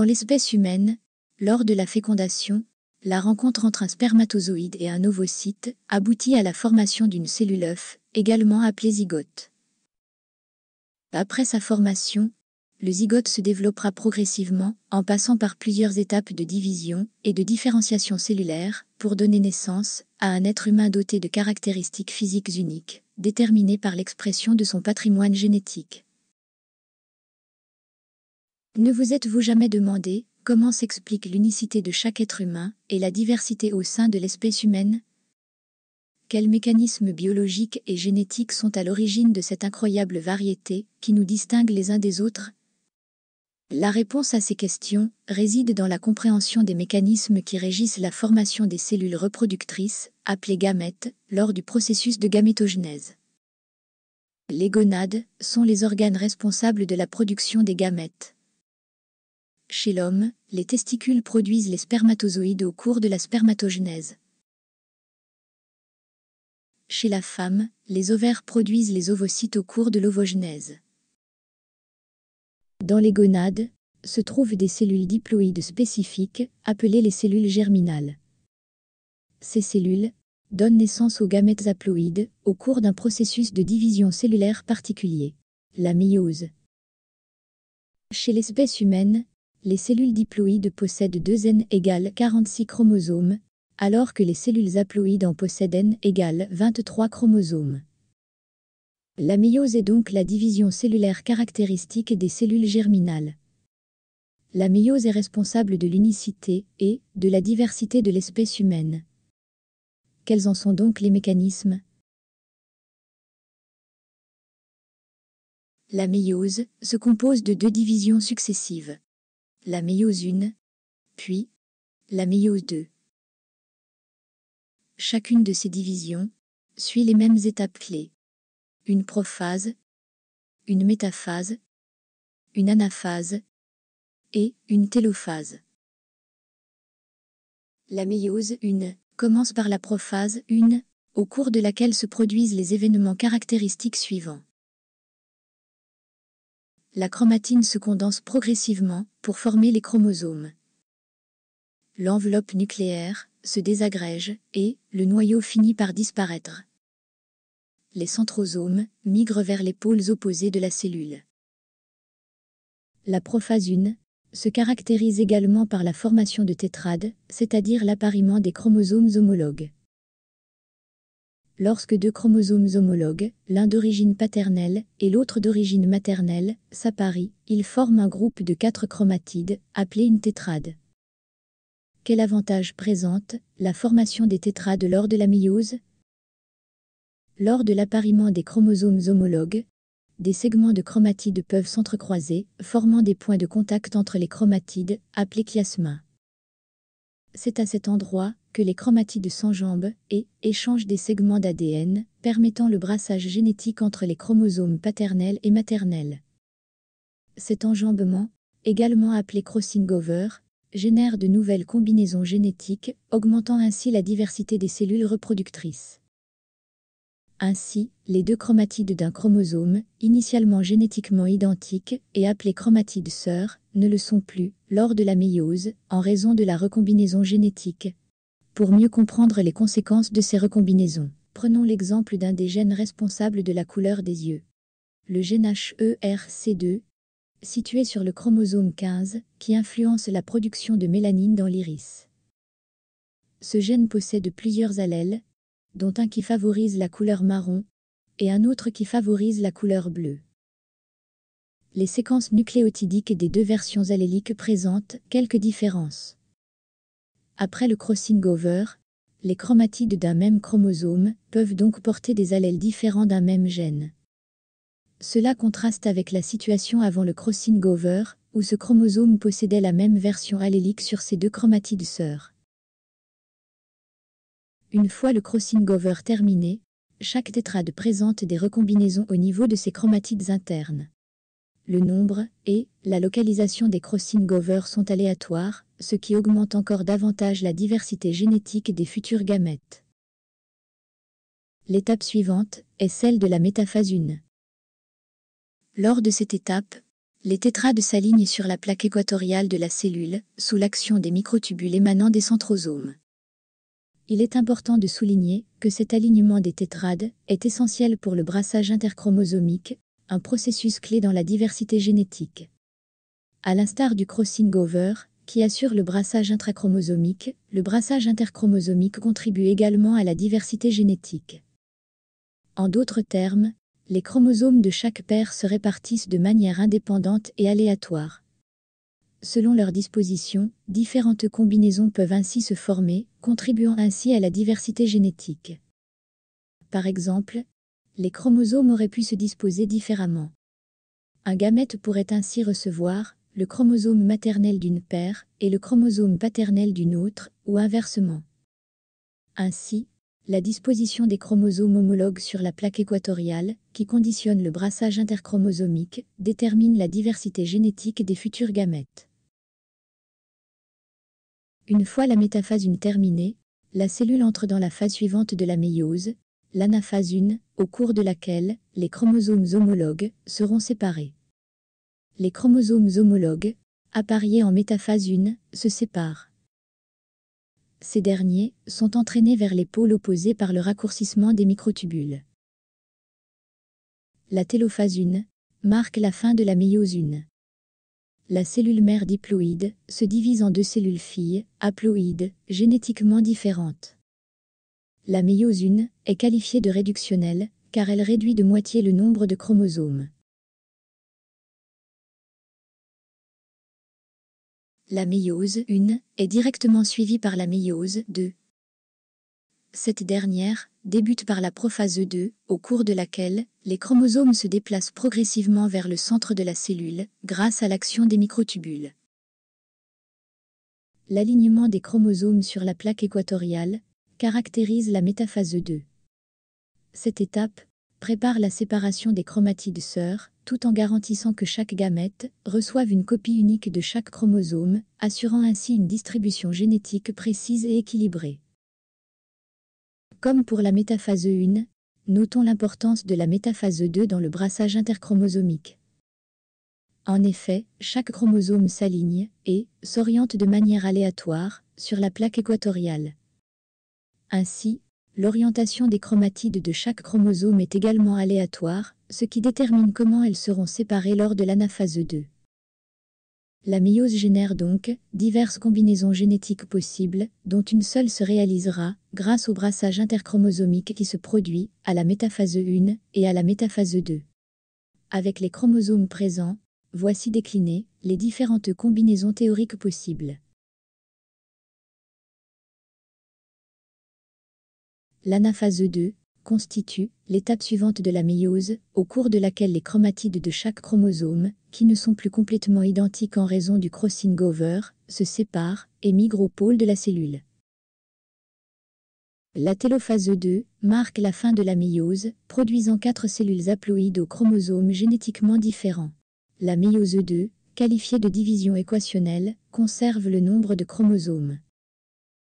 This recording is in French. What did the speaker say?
Dans l'espèce humaine, lors de la fécondation, la rencontre entre un spermatozoïde et un ovocyte aboutit à la formation d'une cellule œuf, également appelée zygote. Après sa formation, le zygote se développera progressivement en passant par plusieurs étapes de division et de différenciation cellulaire pour donner naissance à un être humain doté de caractéristiques physiques uniques, déterminées par l'expression de son patrimoine génétique. Ne vous êtes-vous jamais demandé comment s'explique l'unicité de chaque être humain et la diversité au sein de l'espèce humaine? Quels mécanismes biologiques et génétiques sont à l'origine de cette incroyable variété qui nous distingue les uns des autres? La réponse à ces questions réside dans la compréhension des mécanismes qui régissent la formation des cellules reproductrices, appelées gamètes, lors du processus de gamétogenèse. Les gonades sont les organes responsables de la production des gamètes. Chez l'homme, les testicules produisent les spermatozoïdes au cours de la spermatogenèse. Chez la femme, les ovaires produisent les ovocytes au cours de l'ovogenèse. Dans les gonades se trouvent des cellules diploïdes spécifiques, appelées les cellules germinales. Ces cellules donnent naissance aux gamètes haploïdes au cours d'un processus de division cellulaire particulier, la méiose. Chez l'espèce humaine, les cellules diploïdes possèdent 2 N égale 46 chromosomes, alors que les cellules haploïdes en possèdent N égale 23 chromosomes. La méiose est donc la division cellulaire caractéristique des cellules germinales. La méiose est responsable de l'unicité et de la diversité de l'espèce humaine. Quels en sont donc les mécanismes? La méiose se compose de 2 divisions successives. La méiose 1, puis la méiose 2. Chacune de ces divisions suit les mêmes étapes clés. Une prophase, une métaphase, une anaphase et une télophase. La méiose 1 commence par la prophase 1, au cours de laquelle se produisent les événements caractéristiques suivants. La chromatine se condense progressivement pour former les chromosomes. L'enveloppe nucléaire se désagrège et le noyau finit par disparaître. Les centrosomes migrent vers les pôles opposés de la cellule. La prophase 1 se caractérise également par la formation de tétrades, c'est-à-dire l'appariement des chromosomes homologues. Lorsque 2 chromosomes homologues, l'un d'origine paternelle et l'autre d'origine maternelle, s'apparient, ils forment un groupe de 4 chromatides, appelé une tétrade. Quel avantage présente la formation des tétrades lors de la méiose? Lors de l'appariement des chromosomes homologues, des segments de chromatides peuvent s'entrecroiser, formant des points de contact entre les chromatides, appelés chiasmas. C'est à cet endroit que les chromatides s'enjambent et échangent des segments d'ADN, permettant le brassage génétique entre les chromosomes paternels et maternels. Cet enjambement, également appelé crossing over, génère de nouvelles combinaisons génétiques, augmentant ainsi la diversité des cellules reproductrices. Ainsi, les 2 chromatides d'un chromosome, initialement génétiquement identiques et appelés chromatides sœurs, ne le sont plus, lors de la méiose, en raison de la recombinaison génétique. Pour mieux comprendre les conséquences de ces recombinaisons, prenons l'exemple d'un des gènes responsables de la couleur des yeux. Le gène HERC2, situé sur le chromosome 15, qui influence la production de mélanine dans l'iris. Ce gène possède plusieurs allèles, dont un qui favorise la couleur marron et un autre qui favorise la couleur bleue. Les séquences nucléotidiques des 2 versions alléliques présentent quelques différences. Après le crossing over, les chromatides d'un même chromosome peuvent donc porter des allèles différents d'un même gène. Cela contraste avec la situation avant le crossing over, où ce chromosome possédait la même version allélique sur ses 2 chromatides sœurs. Une fois le crossing over terminé, chaque tétrade présente des recombinaisons au niveau de ses chromatides internes. Le nombre et la localisation des crossing over sont aléatoires, ce qui augmente encore davantage la diversité génétique des futurs gamètes. L'étape suivante est celle de la métaphase 1. Lors de cette étape, Les tétrades s'alignent sur la plaque équatoriale de la cellule, sous l'action des microtubules émanant des centrosomes. Il est important de souligner que cet alignement des tétrades est essentiel pour le brassage interchromosomique, un processus clé dans la diversité génétique. À l'instar du crossing over, qui assure le brassage intrachromosomique, le brassage interchromosomique contribue également à la diversité génétique. En d'autres termes, les chromosomes de chaque paire se répartissent de manière indépendante et aléatoire. Selon leur disposition, différentes combinaisons peuvent ainsi se former, contribuant ainsi à la diversité génétique. Par exemple, les chromosomes auraient pu se disposer différemment. Un gamète pourrait ainsi recevoir le chromosome maternel d'une paire et le chromosome paternel d'une autre, ou inversement. Ainsi, la disposition des chromosomes homologues sur la plaque équatoriale, qui conditionne le brassage interchromosomique, détermine la diversité génétique des futurs gamètes. Une fois la métaphase 1 terminée, la cellule entre dans la phase suivante de la méiose, l'anaphase 1, au cours de laquelle les chromosomes homologues seront séparés. Les chromosomes homologues, appariés en métaphase 1, se séparent. Ces derniers sont entraînés vers les pôles opposés par le raccourcissement des microtubules. La télophase 1 marque la fin de la méiose 1. La cellule mère diploïde se divise en deux cellules filles, haploïdes, génétiquement différentes. La méiose 1 est qualifiée de réductionnelle, car elle réduit de moitié le nombre de chromosomes. La méiose 1 est directement suivie par la méiose 2. Cette dernière débute par la prophase 2, au cours de laquelle les chromosomes se déplacent progressivement vers le centre de la cellule, grâce à l'action des microtubules. L'alignement des chromosomes sur la plaque équatoriale caractérise la métaphase 2. Cette étape prépare la séparation des chromatides sœurs, tout en garantissant que chaque gamète reçoive une copie unique de chaque chromosome, assurant ainsi une distribution génétique précise et équilibrée. Comme pour la métaphase 1, notons l'importance de la métaphase 2 dans le brassage interchromosomique. En effet, chaque chromosome s'aligne et s'oriente de manière aléatoire sur la plaque équatoriale. Ainsi, l'orientation des chromatides de chaque chromosome est également aléatoire, ce qui détermine comment elles seront séparées lors de l'anaphase 2. La méiose génère donc diverses combinaisons génétiques possibles, dont une seule se réalisera grâce au brassage interchromosomique qui se produit à la métaphase 1 et à la métaphase 2. Avec les chromosomes présents, voici déclinées les différentes combinaisons théoriques possibles. L'anaphase 2 constitue l'étape suivante de la méiose, au cours de laquelle les chromatides de chaque chromosome, qui ne sont plus complètement identiques en raison du crossing over, se séparent et migrent au pôle de la cellule. La télophase 2 marque la fin de la méiose, produisant 4 cellules haploïdes aux chromosomes génétiquement différents. La méiose 2, qualifiée de division équationnelle, conserve le nombre de chromosomes.